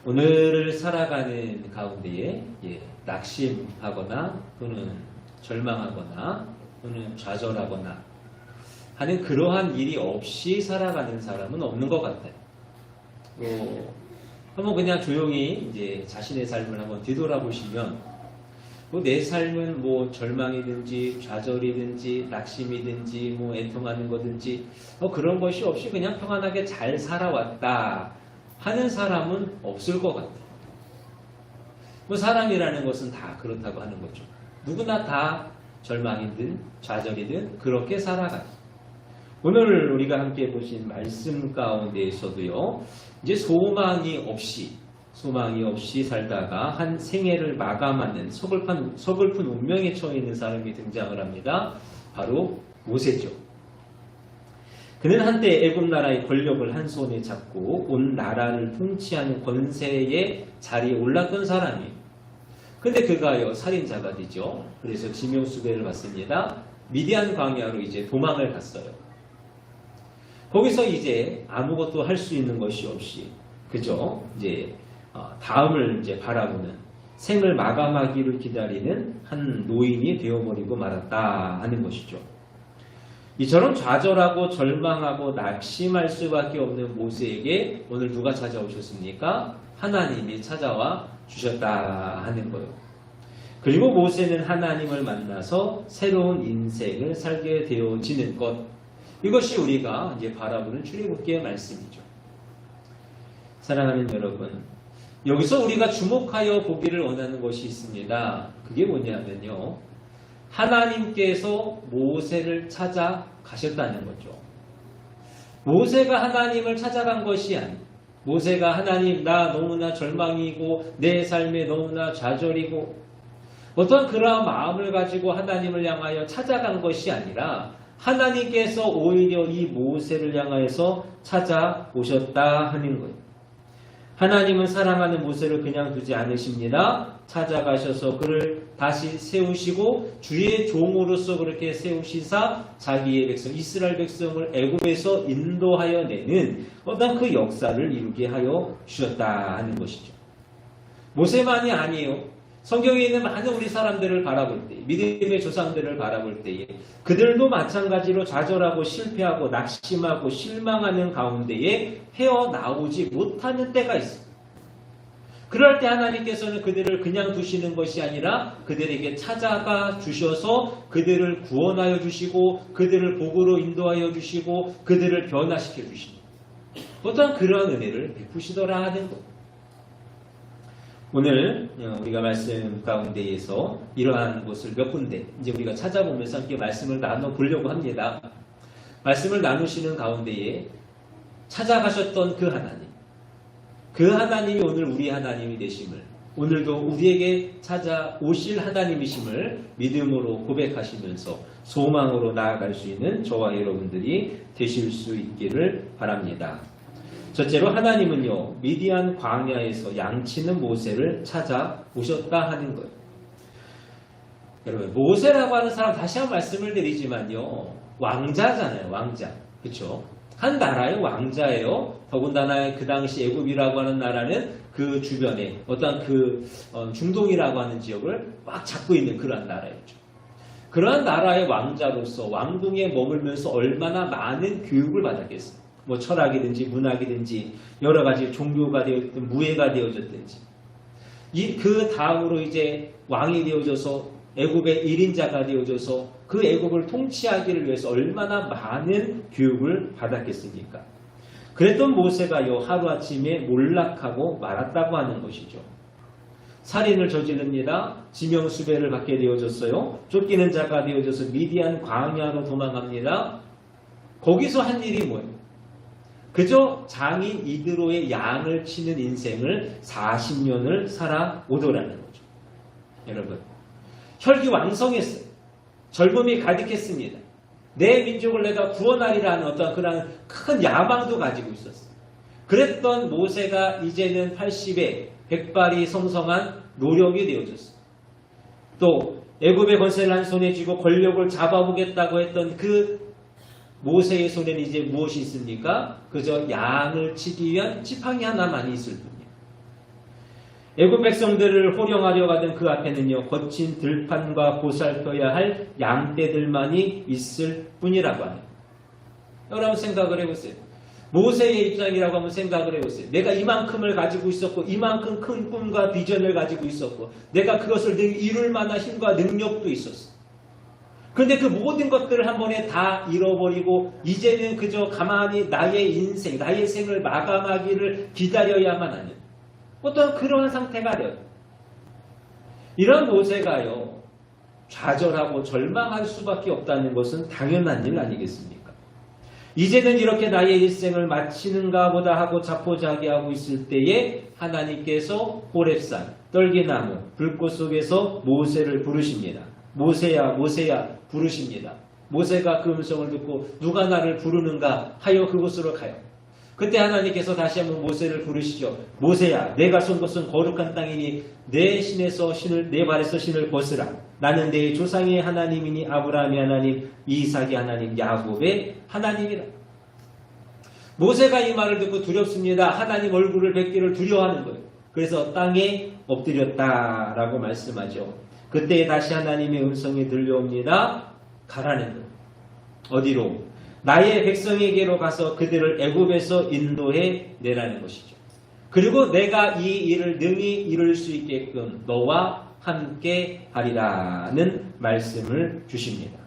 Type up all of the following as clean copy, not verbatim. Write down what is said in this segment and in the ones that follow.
오늘을 살아가는 가운데에 낙심하거나 또는 절망하거나 또는 좌절하거나 하는 그러한 일이 없이 살아가는 사람은 없는 것 같아요. 한번 그냥 조용히 이제 자신의 삶을 한번 뒤돌아보시면 내 삶은 절망이든지 좌절이든지 낙심이든지 애통하는 거든지 그런 것이 없이 그냥 평안하게 잘 살아왔다 하는 사람은 없을 것 같아요. 사람이라는 것은 다 그렇다고 하는 거죠. 누구나 다 절망이든 좌절이든 그렇게 살아가요. 오늘 우리가 함께 보신 말씀 가운데에서도요, 이제 소망이 없이 살다가 한 생애를 마감하는 서글픈 운명에 처해 있는 사람이 등장을 합니다. 바로 모세죠. 그는 한때 애굽 나라의 권력을 한 손에 잡고 온 나라를 통치하는 권세의 자리에 올랐던 사람이에요. 근데 그가요, 살인자가 되죠. 그래서 지명수배를 받습니다. 미디안 광야로 이제 도망을 갔어요. 거기서 이제 아무것도 할 수 있는 것이 없이, 그죠? 이제 다음을 이제 바라보는, 생을 마감하기를 기다리는 한 노인이 되어버리고 말았다 하는 것이죠. 이처럼 좌절하고 절망하고 낙심할 수밖에 없는 모세에게 오늘 누가 찾아오셨습니까? 하나님이 찾아와 주셨다 하는 거예요. 그리고 모세는 하나님을 만나서 새로운 인생을 살게 되어지는 것, 이것이 우리가 이제 바라보는 출애굽기의 말씀이죠. 사랑하는 여러분, 여기서 우리가 주목하여 보기를 원하는 것이 있습니다. 그게 뭐냐면요, 하나님께서 모세를 찾아가셨다는 거죠. 모세가 하나님을 찾아간 것이 아니에요. 모세가 하나님, 나 너무나 절망이고 내 삶에 너무나 좌절이고 어떤 그러한 마음을 가지고 하나님을 향하여 찾아간 것이 아니라 하나님께서 오히려 이 모세를 향하여서 찾아오셨다 하는 거예요. 하나님은 사랑하는 모세를 그냥 두지 않으십니다. 찾아가셔서 그를 다시 세우시고 주의 종으로서 그렇게 세우시사 자기의 백성 이스라엘 백성을 애굽에서 인도하여 내는 어떤 그 역사를 이루게 하여 주셨다 하는 것이죠. 모세만이 아니에요. 성경에 있는 많은 우리 사람들을 바라볼 때, 믿음의 조상들을 바라볼 때에 그들도 마찬가지로 좌절하고 실패하고 낙심하고 실망하는 가운데에 헤어나오지 못하는 때가 있습니다. 그럴 때 하나님께서는 그들을 그냥 두시는 것이 아니라 그들에게 찾아가 주셔서 그들을 구원하여 주시고 그들을 복으로 인도하여 주시고 그들을 변화시켜 주십니다. 어떤 그러한 은혜를 베푸시더라 하는 것. 오늘 우리가 말씀 가운데에서 이러한 것을 몇 군데 이제 우리가 찾아보면서 함께 말씀을 나눠보려고 합니다. 말씀을 나누시는 가운데에 찾아가셨던 그 하나님이 오늘 우리 하나님이 되심을, 오늘도 우리에게 찾아오실 하나님이심을 믿음으로 고백하시면서 소망으로 나아갈 수 있는 저와 여러분들이 되실 수 있기를 바랍니다. 첫째로 하나님은요, 미디안 광야에서 양치는 모세를 찾아오셨다 하는 거예요. 여러분, 모세라고 하는 사람 다시 한 번 말씀을 드리지만요, 왕자잖아요, 왕자. 그렇죠? 한 나라의 왕자예요. 더군다나 그 당시 애굽이라고 하는 나라는 그 주변에 어떤 중동이라고 하는 지역을 막 잡고 있는 그러한 나라였죠. 그러한 나라의 왕자로서 왕궁에 머물면서 얼마나 많은 교육을 받았겠어요. 철학이든지 문학이든지 여러 가지 종교가 되어졌든 무예가 되어졌든지 그 다음으로 이제 왕이 되어져서 애굽의 1인자가 되어져서 그 애굽을 통치하기를 위해서 얼마나 많은 교육을 받았겠습니까? 그랬던 모세가요, 하루아침에 몰락하고 말았다고 하는 것이죠. 살인을 저지릅니다. 지명수배를 받게 되어졌어요. 쫓기는 자가 되어져서 미디안 광야로 도망갑니다. 거기서 한 일이 뭐예요? 그저 장인 이드로의 양을 치는 인생을 40년을 살아오더라는 거죠. 여러분, 혈기왕성했어요. 젊음이 가득했습니다. 내 민족을 내가 구원하리라는 어떤 그런 큰 야망도 가지고 있었어요. 그랬던 모세가 이제는 80에 백발이 성성한 노력이 되어졌어요. 또 애굽의 권세를 한 손에 쥐고 권력을 잡아보겠다고 했던 그 모세의 손에는 이제 무엇이 있습니까? 그저 양을 치기 위한 지팡이 하나만이 있을 뿐이에요. 애굽 백성들을 호령하려 가던 그 앞에는요, 거친 들판과 보살펴야 할 양떼들만이 있을 뿐이라고 하네요. 여러분 생각을 해보세요. 모세의 입장이라고 한번 생각을 해보세요. 내가 이만큼을 가지고 있었고, 이만큼 큰 꿈과 비전을 가지고 있었고, 내가 그것을 이룰 만한 힘과 능력도 있었어. 그런데 그 모든 것들을 한 번에 다 잃어버리고 이제는 그저 가만히 나의 인생, 나의 생을 마감하기를 기다려야만 하는 어떤 그러한 상태가 돼요. 이런 모세가요, 좌절하고 절망할 수밖에 없다는 것은 당연한 일 아니겠습니까? 이제는 이렇게 나의 일생을 마치는가 보다 하고 자포자기하고 있을 때에 하나님께서 호렙산, 떨기나무, 불꽃 속에서 모세를 부르십니다. 모세야, 모세야 부르십니다. 모세가 그 음성을 듣고 누가 나를 부르는가 하여 그곳으로 가요. 그때 하나님께서 다시 한번 모세를 부르시죠. 모세야, 내가 쏜 것은 거룩한 땅이니 내 발에서 신을 벗으라. 나는 내 조상의 하나님이니 아브라함의 하나님, 이삭의 하나님, 야곱의 하나님이라. 모세가 이 말을 듣고 두렵습니다. 하나님 얼굴을 뵙기를 두려워하는 거예요. 그래서 땅에 엎드렸다라고 말씀하죠. 그때 다시 하나님의 음성이 들려옵니다. 가라는 거예요. 어디로? 나의 백성에게로 가서 그들을 애굽에서 인도해 내라는 것이죠. 그리고 내가 이 일을 능히 이룰 수 있게끔 너와 함께 하리라는 말씀을 주십니다.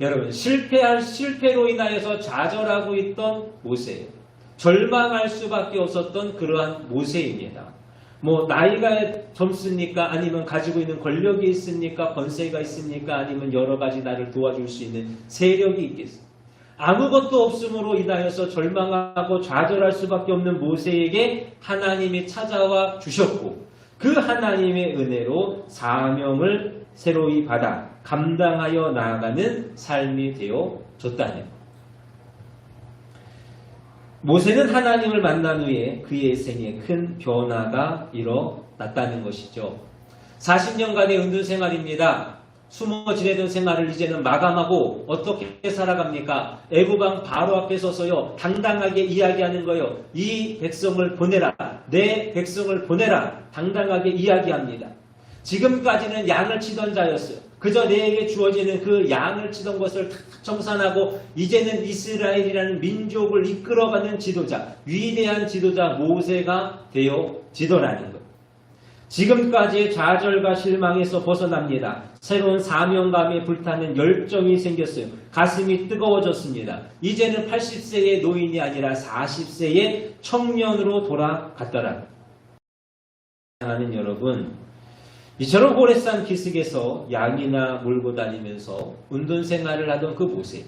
여러분, 실패로 인하여서 좌절하고 있던 모세, 절망할 수밖에 없었던 그러한 모세입니다. 나이가 젊습니까? 아니면 가지고 있는 권력이 있습니까? 권세가 있습니까? 아니면 여러 가지 나를 도와줄 수 있는 세력이 있겠습니까? 아무것도 없음으로 인하여서 절망하고 좌절할 수밖에 없는 모세에게 하나님이 찾아와 주셨고, 그 하나님의 은혜로 사명을 새로이 받아 감당하여 나아가는 삶이 되어졌다는. 모세는 하나님을 만난 후에 그의 생에 큰 변화가 일어났다는 것이죠. 40년간의 은둔 생활입니다. 숨어 지내던 생활을 이제는 마감하고 어떻게 살아갑니까? 애굽왕 바로 앞에 서서요, 당당하게 이야기하는 거예요. 이 백성을 보내라. 내 백성을 보내라. 당당하게 이야기합니다. 지금까지는 양을 치던 자였어요. 그저 내게 주어지는 그 양을 치던 것을 다 정산하고 이제는 이스라엘이라는 민족을 이끌어가는 지도자, 위대한 지도자 모세가 되어지더라는 것. 지금까지의 좌절과 실망에서 벗어납니다. 새로운 사명감에 불타는 열정이 생겼어요. 가슴이 뜨거워졌습니다. 이제는 80세의 노인이 아니라 40세의 청년으로 돌아갔더라. 하는 여러분, 이처럼 호렙산 기슭에서 양이나 몰고 다니면서 운동 생활을 하던 그 모세,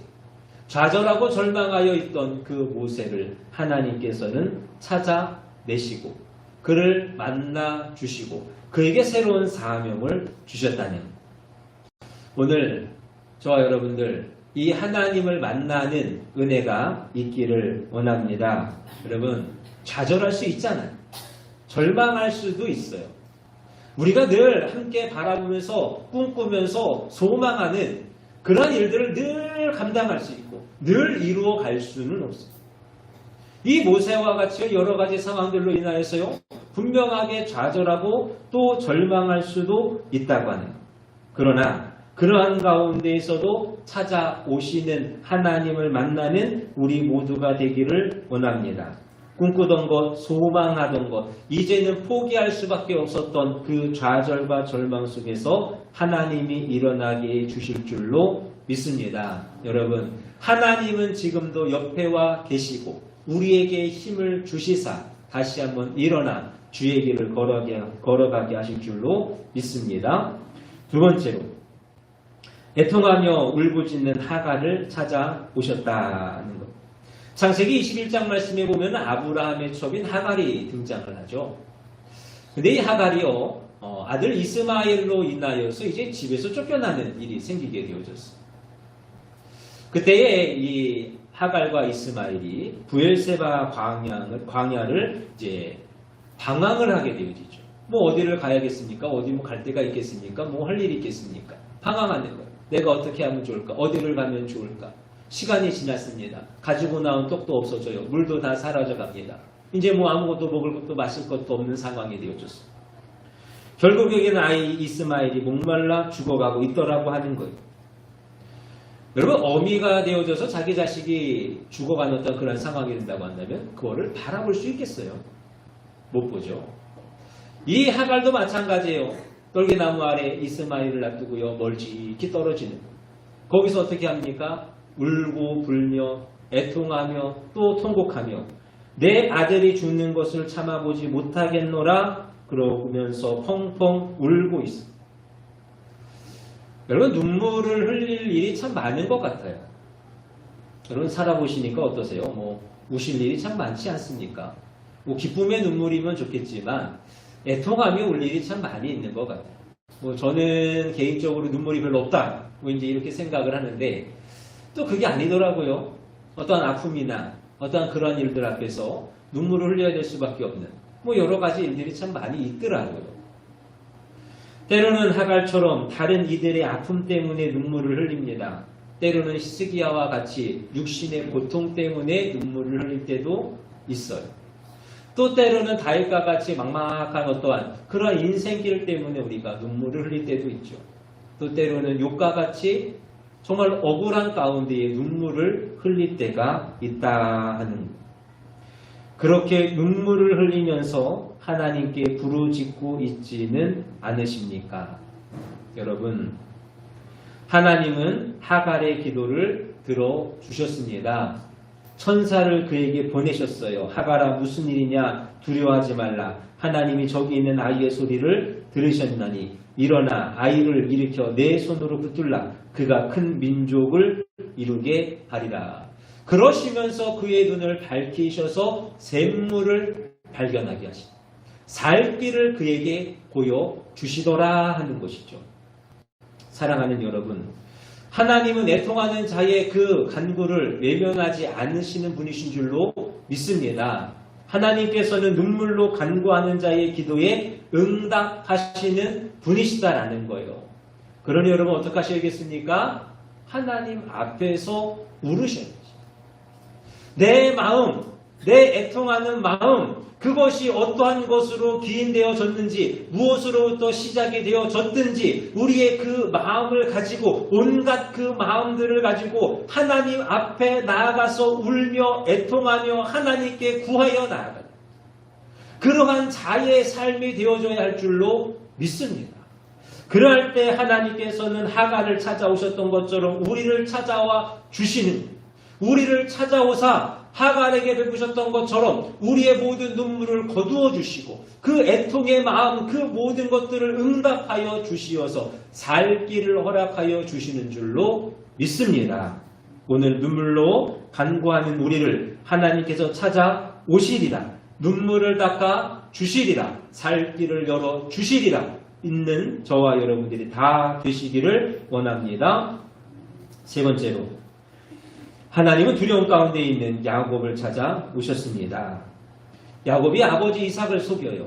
좌절하고 절망하여 있던 그 모세를 하나님께서는 찾아내시고 그를 만나 주시고 그에게 새로운 사명을 주셨다는. 오늘 저와 여러분들 이 하나님을 만나는 은혜가 있기를 원합니다. 여러분, 좌절할 수 있잖아요. 절망할 수도 있어요. 우리가 늘 함께 바라보면서 꿈꾸면서 소망하는 그런 일들을 늘 감당할 수 있고 늘 이루어 갈 수는 없어요. 이 모세와 같이 여러 가지 상황들로 인하여서요, 분명하게 좌절하고 또 절망할 수도 있다고 하는. 그러나 그러한 가운데에서도 찾아오시는 하나님을 만나는 우리 모두가 되기를 원합니다. 꿈꾸던 것, 소망하던 것, 이제는 포기할 수밖에 없었던 그 좌절과 절망 속에서 하나님이 일어나게 해 주실 줄로 믿습니다. 여러분, 하나님은 지금도 옆에 와 계시고 우리에게 힘을 주시사 다시 한번 일어나 주의 길을 걸어가게 하실 줄로 믿습니다. 두 번째로, 애통하며 울부짖는 하갈을 찾아오셨다는 것. 창세기 21장 말씀에 보면 아브라함의 첩인 하갈이 등장을 하죠. 근데 이 하갈이요, 아들 이스마엘로 인하여서 이제 집에서 쫓겨나는 일이 생기게 되어졌어요. 그때에 이 하갈과 이스마엘이 부엘세바 광야를 이제 방황을 하게 되어지죠. 어디를 가야겠습니까? 어디 갈 데가 있겠습니까? 할 일이 있겠습니까? 방황하는 거예요. 내가 어떻게 하면 좋을까? 어디를 가면 좋을까? 시간이 지났습니다. 가지고 나온 떡도 없어져요. 물도 다 사라져 갑니다. 이제 뭐 아무것도 먹을 것도 마실 것도 없는 상황이 되어졌어요. 결국에는 아이 이스마엘이 목말라 죽어가고 있더라고 하는 거예요. 여러분, 어미가 되어져서 자기 자식이 죽어가는 어떤 그런 상황이 된다고 한다면 그거를 바라볼 수 있겠어요? 못 보죠. 이 하갈도 마찬가지예요. 떨기나무 아래 이스마엘을 놔두고요, 멀찍이 떨어지는. 거기서 어떻게 합니까? 울고 불며 애통하며 또 통곡하며 내 아들이 죽는 것을 참아보지 못하겠노라 그러면서 펑펑 울고 있습니다. 여러분, 눈물을 흘릴 일이 참 많은 것 같아요. 여러분, 살아보시니까 어떠세요? 뭐 우실 일이 참 많지 않습니까? 뭐 기쁨의 눈물이면 좋겠지만 애통하며 울 일이 참 많이 있는 것 같아요. 뭐 저는 개인적으로 눈물이 별로 없다, 뭐 이제 이렇게 생각을 하는데 또 그게 아니더라고요. 어떠한 아픔이나 어떠한 그런 일들 앞에서 눈물을 흘려야 될 수밖에 없는 뭐 여러 가지 일들이 참 많이 있더라고요. 때로는 하갈처럼 다른 이들의 아픔 때문에 눈물을 흘립니다. 때로는 히스기야와 같이 육신의 고통 때문에 눈물을 흘릴 때도 있어요. 또 때로는 다윗과 같이 막막한 어떠한 그런 인생길 때문에 우리가 눈물을 흘릴 때도 있죠. 또 때로는 욥과 같이 정말 억울한 가운데에 눈물을 흘릴 때가 있다 하는 거예요. 그렇게 눈물을 흘리면서 하나님께 부르짖고 있지는 않으십니까? 여러분, 하나님은 하갈의 기도를 들어주셨습니다. 천사를 그에게 보내셨어요. 하갈아, 무슨 일이냐? 두려워하지 말라. 하나님이 저기 있는 아이의 소리를 들으셨나니 일어나 아이를 일으켜 내 손으로 붙들라. 그가 큰 민족을 이루게 하리라. 그러시면서 그의 눈을 밝히셔서 샘물을 발견하게 하시고 살 길을 그에게 보여주시더라 하는 것이죠. 사랑하는 여러분, 하나님은 애통하는 자의 그 간구를 외면하지 않으시는 분이신 줄로 믿습니다. 하나님께서는 눈물로 간구하는 자의 기도에 응답하시는 분이시다라는 거예요. 그러니 여러분 어떻게 하셔야겠습니까? 하나님 앞에서 울으셔야죠. 내 마음, 내 애통하는 마음, 그것이 어떠한 것으로 기인되어졌는지, 무엇으로부터 시작이 되어졌든지 우리의 그 마음을 가지고, 온갖 그 마음들을 가지고 하나님 앞에 나아가서 울며 애통하며 하나님께 구하여 나아가는 그러한 자의 삶이 되어줘야 할 줄로 믿습니다. 그럴 때 하나님께서는 하갈을 찾아오셨던 것처럼 우리를 찾아와 주시는, 우리를 찾아오사 하갈에게 베푸셨던 것처럼 우리의 모든 눈물을 거두어 주시고 그 애통의 마음, 그 모든 것들을 응답하여 주시어서 살 길을 허락하여 주시는 줄로 믿습니다. 오늘 눈물로 간구하는 우리를 하나님께서 찾아오시리라. 눈물을 닦아 주시리라. 살 길을 열어 주시리라. 있는 저와 여러분들이 다 되시기를 원합니다. 세 번째로, 하나님은 두려움 가운데 있는 야곱을 찾아오셨습니다. 야곱이 아버지 이삭을 속여요.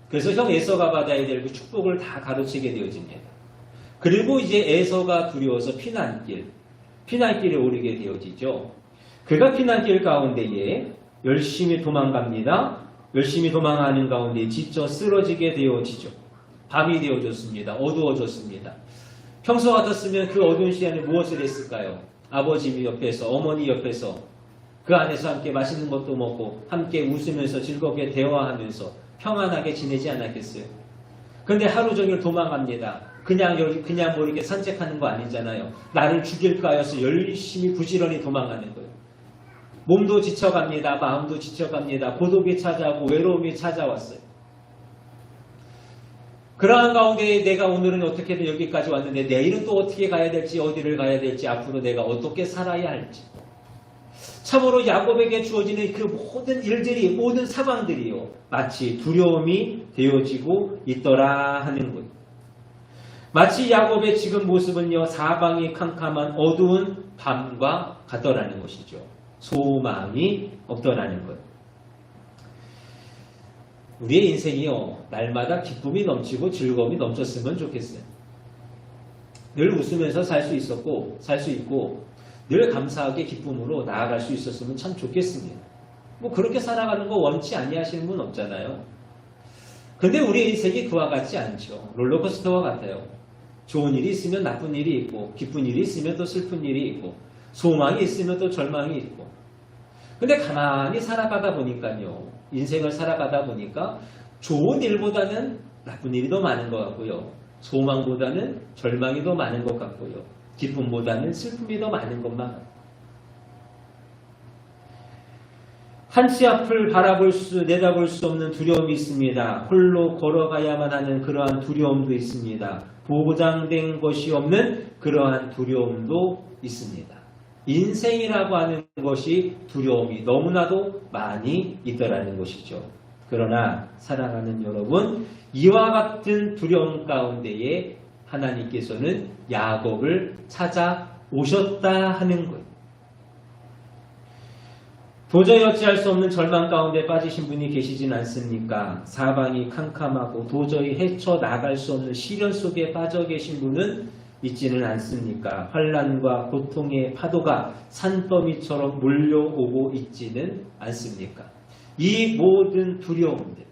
그래서 형 에서가 받아야 될 그 축복을 다 가로채게 되어집니다. 그리고 이제 에서가 두려워서 피난길에 오르게 되어지죠. 그가 피난길 가운데에 열심히 도망갑니다. 열심히 도망하는 가운데 지쳐 쓰러지게 되어지죠. 밤이 되어졌습니다. 어두워졌습니다. 평소 같았으면 그 어두운 시간에 무엇을 했을까요? 아버지 옆에서, 어머니 옆에서 그 안에서 함께 맛있는 것도 먹고 함께 웃으면서 즐겁게 대화하면서 평안하게 지내지 않았겠어요? 그런데 하루 종일 도망갑니다. 그냥 뭐 이렇게 산책하는 거 아니잖아요. 나를 죽일까 해서 열심히 부지런히 도망가는 거예요. 몸도 지쳐갑니다. 마음도 지쳐갑니다. 고독이 찾아오고 외로움이 찾아왔어요. 그러한 가운데 내가 오늘은 어떻게든 여기까지 왔는데 내일은 또 어떻게 가야 될지, 어디를 가야 될지, 앞으로 내가 어떻게 살아야 할지. 참으로 야곱에게 주어지는 그 모든 일들이, 모든 상황들이요, 마치 두려움이 되어지고 있더라 하는 것. 마치 야곱의 지금 모습은요, 사방이 캄캄한 어두운 밤과 같더라는 것이죠. 소망이 없더라는 것. 우리의 인생이요, 날마다 기쁨이 넘치고 즐거움이 넘쳤으면 좋겠어요. 늘 웃으면서 살 수 있고 늘 감사하게 기쁨으로 나아갈 수 있었으면 참 좋겠습니다. 뭐 그렇게 살아가는 거 원치 아니하시는 분 없잖아요. 근데 우리 인생이 그와 같지 않죠. 롤러코스터와 같아요. 좋은 일이 있으면 나쁜 일이 있고, 기쁜 일이 있으면 또 슬픈 일이 있고, 소망이 있으면 또 절망이 있고. 근데 가만히 살아가다 보니까요, 인생을 살아가다 보니까 좋은 일보다는 나쁜 일이 더 많은 것 같고요, 소망보다는 절망이 더 많은 것 같고요, 기쁨보다는 슬픔이 더 많은 것만 같아요. 한치 앞을 내다볼 수 없는 두려움이 있습니다. 홀로 걸어가야만 하는 그러한 두려움도 있습니다. 보장된 것이 없는 그러한 두려움도 있습니다. 인생이라고 하는 것이 두려움이 너무나도 많이 있더라는 것이죠. 그러나 사랑하는 여러분, 이와 같은 두려움 가운데에 하나님께서는 야곱을 찾아오셨다 하는 거예요. 도저히 어찌할 수 없는 절망 가운데 빠지신 분이 계시진 않습니까? 사방이 캄캄하고 도저히 헤쳐나갈 수 없는 시련 속에 빠져 계신 분은 있지는 않습니까? 환난과 고통의 파도가 산더미처럼 몰려오고 있지는 않습니까? 이 모든 두려움들,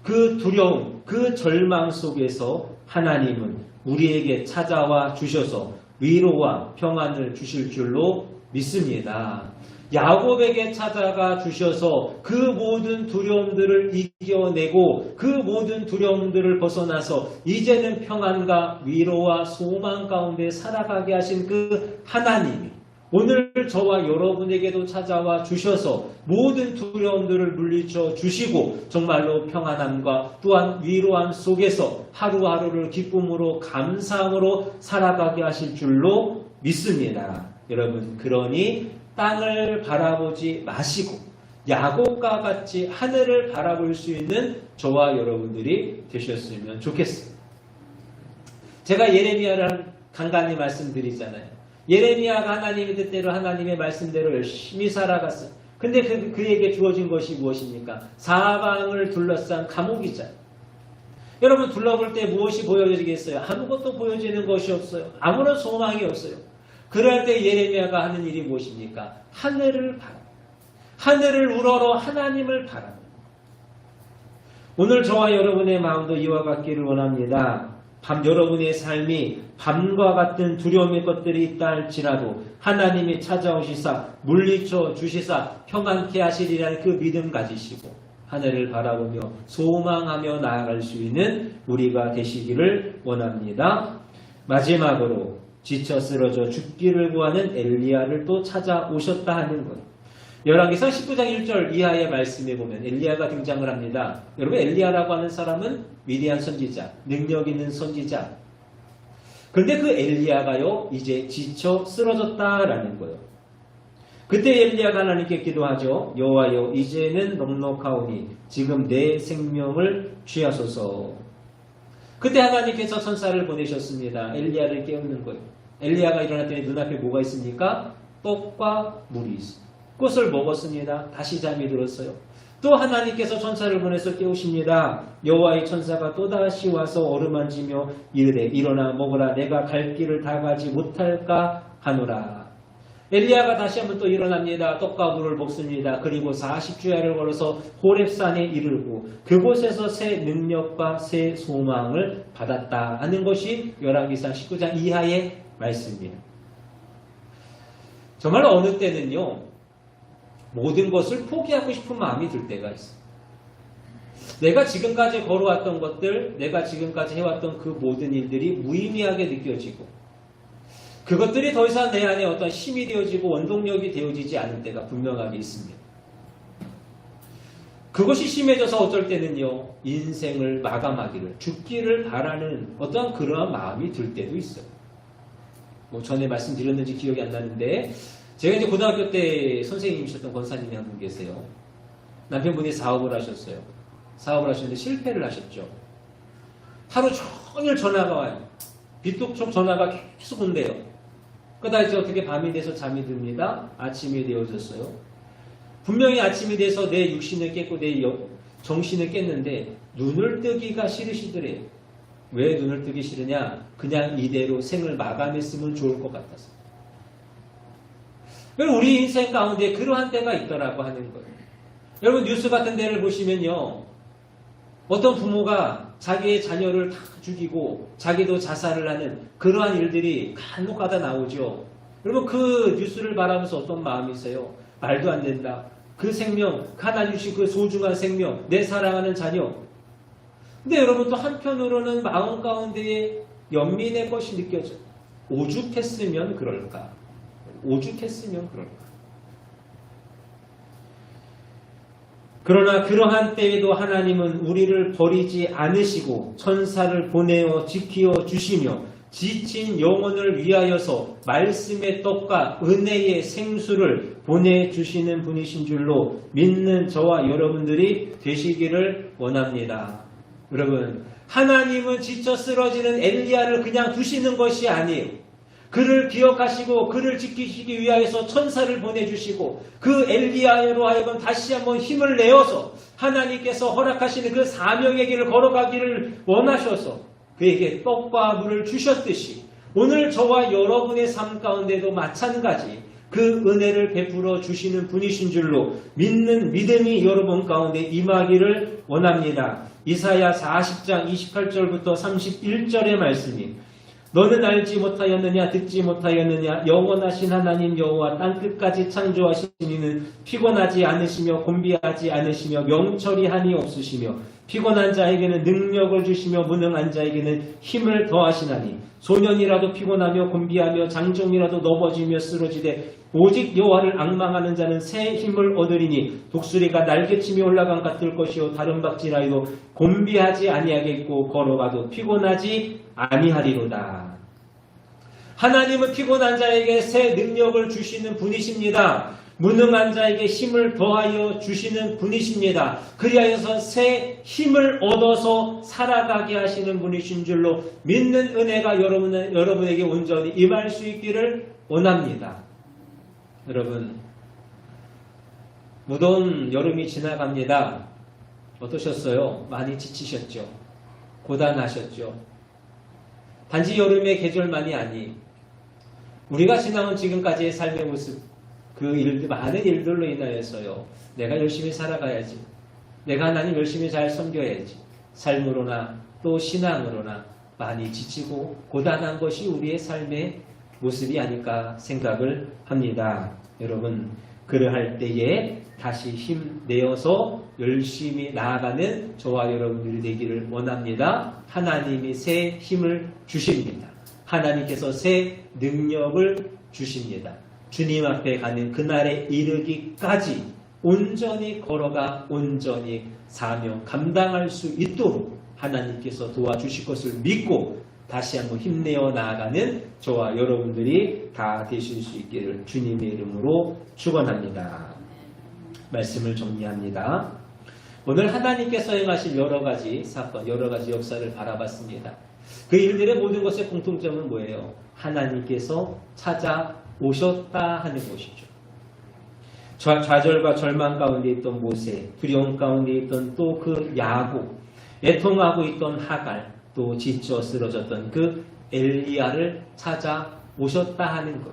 그 두려움, 그 절망 속에서 하나님은 우리에게 찾아와 주셔서 위로와 평안을 주실 줄로 믿습니다. 야곱에게 찾아가 주셔서 그 모든 두려움들을 이겨내고 그 모든 두려움들을 벗어나서 이제는 평안과 위로와 소망 가운데 살아가게 하신 그 하나님이 오늘 저와 여러분에게도 찾아와 주셔서 모든 두려움들을 물리쳐 주시고 정말로 평안함과 또한 위로함 속에서 하루하루를 기쁨으로 감사함으로 살아가게 하실 줄로 믿습니다. 여러분, 그러니 땅을 바라보지 마시고 야곱과 같이 하늘을 바라볼 수 있는 저와 여러분들이 되셨으면 좋겠습니다. 제가 예레미야를 간간히 말씀드리잖아요. 예레미야가 하나님의 뜻대로 하나님의 말씀대로 열심히 살아갔어요. 근데 그에게 주어진 것이 무엇입니까? 사방을 둘러싼 감옥이잖아요. 여러분, 둘러볼 때 무엇이 보여지겠어요? 아무것도 보여지는 것이 없어요. 아무런 소망이 없어요. 그럴 때 예레미야가 하는 일이 무엇입니까? 하늘을 바랍니다. 하늘을 우러러 하나님을 바랍니다. 오늘 저와 여러분의 마음도 이와 같기를 원합니다. 여러분의 삶이 밤과 같은 두려움의 것들이 있다 할지라도 하나님이 찾아오시사 물리쳐 주시사 평안케 하시리라는 그 믿음 가지시고 하늘을 바라보며 소망하며 나아갈 수 있는 우리가 되시기를 원합니다. 마지막으로 지쳐 쓰러져 죽기를 구하는 엘리야를 또 찾아오셨다 하는 것. 열왕기상 19장 1절 이하의 말씀에 보면 엘리야가 등장을 합니다. 여러분, 엘리야라고 하는 사람은 위대한 선지자, 능력 있는 선지자. 그런데 그 엘리야가요, 이제 지쳐 쓰러졌다라는 거예요. 그때 엘리야가 하나님께 기도하죠. 여호와여, 이제는 넉넉하오니 지금 내 생명을 취하소서. 그때 하나님께서 천사를 보내셨습니다. 엘리야를 깨우는 거예요. 엘리야가 일어났더니 눈앞에 뭐가 있습니까? 떡과 물이 있습니다. 꽃을 먹었습니다. 다시 잠이 들었어요. 또 하나님께서 천사를 보내서 깨우십니다. 여호와의 천사가 또다시 와서 어루만지며 이르되 일어나 먹으라. 내가 갈 길을 다 가지 못할까 하노라. 엘리야가 다시 한번 또 일어납니다. 떡과 물을 먹습니다. 그리고 40주야를 걸어서 호렙산에 이르고 그곳에서 새 능력과 새 소망을 받았다 하는 것이 열왕기상 19장 이하의 말씀입니다. 정말 어느 때는요, 모든 것을 포기하고 싶은 마음이 들 때가 있어요. 내가 지금까지 걸어왔던 것들, 내가 지금까지 해왔던 그 모든 일들이 무의미하게 느껴지고 그것들이 더 이상 내 안에 어떤 힘이 되어지고 원동력이 되어지지 않을 때가 분명하게 있습니다. 그것이 심해져서 어떨 때는요, 인생을 마감하기를, 죽기를 바라는 어떤 그러한 마음이 들 때도 있어요. 뭐 전에 말씀드렸는지 기억이 안 나는데 제가 이제 고등학교 때 선생님이셨던 권사님이 한 분 계세요. 남편분이 사업을 하셨어요. 사업을 하셨는데 실패를 하셨죠. 하루 종일 전화가 와요. 빗독촉 전화가 계속 온대요. 그러다 이제 어떻게 밤이 돼서 잠이 듭니다. 아침이 되어졌어요. 분명히 아침이 돼서 내 육신을 깼고 내 정신을 깼는데 눈을 뜨기가 싫으시더래요. 왜 눈을 뜨기 싫으냐? 그냥 이대로 생을 마감했으면 좋을 것 같아서. 우리 인생 가운데 그러한 때가 있더라고 하는 거예요. 여러분 뉴스 같은 데를 보시면요. 어떤 부모가 자기의 자녀를 다 죽이고 자기도 자살을 하는 그러한 일들이 간혹가다 나오죠. 여러분 그 뉴스를 바라면서 어떤 마음이세요? 말도 안 된다. 그 생명, 하나님 주신 그 소중한 생명, 내 사랑하는 자녀. 근데 여러분 또 한편으로는 마음 가운데에 연민의 것이 느껴져요. 오죽했으면 그럴까? 오죽했으면 그럴까? 그러나 그러한 때에도 하나님은 우리를 버리지 않으시고 천사를 보내어 지키어 주시며 지친 영혼을 위하여서 말씀의 떡과 은혜의 생수를 보내주시는 분이신 줄로 믿는 저와 여러분들이 되시기를 원합니다. 여러분, 하나님은 지쳐 쓰러지는 엘리야를 그냥 두시는 것이 아니에요. 그를 기억하시고 그를 지키시기 위하여서 천사를 보내주시고 그 엘리야로 하여금 다시 한번 힘을 내어서 하나님께서 허락하시는 그 사명의 길을 걸어가기를 원하셔서 그에게 떡과 물을 주셨듯이 오늘 저와 여러분의 삶 가운데도 마찬가지 그 은혜를 베풀어 주시는 분이신 줄로 믿는 믿음이 여러분 가운데 임하기를 원합니다. 이사야 40장 28절부터 31절의 말씀이 너는 알지 못하였느냐 듣지 못하였느냐 영원하신 하나님 여호와 땅끝까지 창조하신 이는 피곤하지 않으시며 곤비하지 않으시며 명철이 한이 없으시며 피곤한 자에게는 능력을 주시며 무능한 자에게는 힘을 더하시나니 소년이라도 피곤하며 곤비하며 장종이라도 넘어지며 쓰러지되 오직 여호와를 앙망하는 자는 새 힘을 얻으리니 독수리가 날개치며 올라간 같을 것이요 다른 박질하여도 곤비하지 아니하겠고 걸어가도 피곤하지 아니하리로다. 하나님은 피곤한 자에게 새 능력을 주시는 분이십니다. 무능한 자에게 힘을 더하여 주시는 분이십니다. 그리하여서 새 힘을 얻어서 살아가게 하시는 분이신 줄로 믿는 은혜가 여러분에게 온전히 임할 수 있기를 원합니다. 여러분, 무더운 여름이 지나갑니다. 어떠셨어요? 많이 지치셨죠? 고단하셨죠? 단지 여름의 계절만이 아닌 우리가 지나온 지금까지의 삶의 모습 그 일들, 많은 일들로 인하여서요. 내가 열심히 살아가야지. 내가 하나님 열심히 잘 섬겨야지. 삶으로나 또 신앙으로나 많이 지치고 고단한 것이 우리의 삶의 모습이 아닐까 생각을 합니다. 여러분, 그러할 때에 다시 힘내어서 열심히 나아가는 저와 여러분들이 되기를 원합니다. 하나님이 새 힘을 주십니다. 하나님께서 새 능력을 주십니다. 주님 앞에 가는 그날에 이르기까지 온전히 걸어가 온전히 사명 감당할 수 있도록 하나님께서 도와주실 것을 믿고 다시 한번 힘내어 나아가는 저와 여러분들이 다 되실 수 있기를 주님의 이름으로 축원합니다. 말씀을 정리합니다. 오늘 하나님께서 행하실 여러 가지 사건, 여러 가지 역사를 바라봤습니다. 그 일들의 모든 것의 공통점은 뭐예요? 하나님께서 찾아오셨다 하는 것이죠. 좌절과 절망 가운데 있던 모세, 두려움 가운데 있던 또 그 야곱, 애통하고 있던 하갈, 또 지쳐 쓰러졌던 그 엘리야를 찾아오셨다 하는 것.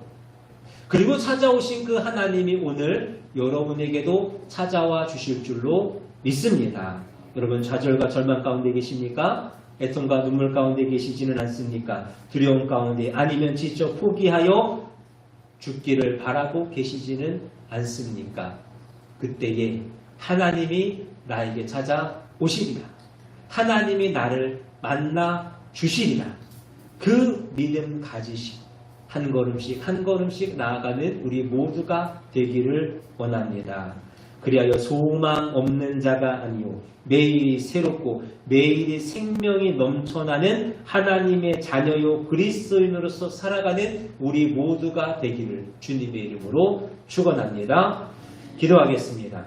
그리고 찾아오신 그 하나님이 오늘 여러분에게도 찾아와 주실 줄로 믿습니다. 여러분 좌절과 절망 가운데 계십니까? 애통과 눈물 가운데 계시지는 않습니까? 두려움 가운데 아니면 지쳐 포기하여 죽기를 바라고 계시지는 않습니까? 그때에 하나님이 나에게 찾아오시리라. 하나님이 나를 만나 주시리라. 그 믿음 가지시고 한 걸음씩 한 걸음씩 나아가는 우리 모두가 되기를 원합니다. 그리하여 소망 없는 자가 아니요 매일이 새롭고 매일이 생명이 넘쳐나는 하나님의 자녀요 그리스도인으로서 살아가는 우리 모두가 되기를 주님의 이름으로 축원합니다. 기도하겠습니다.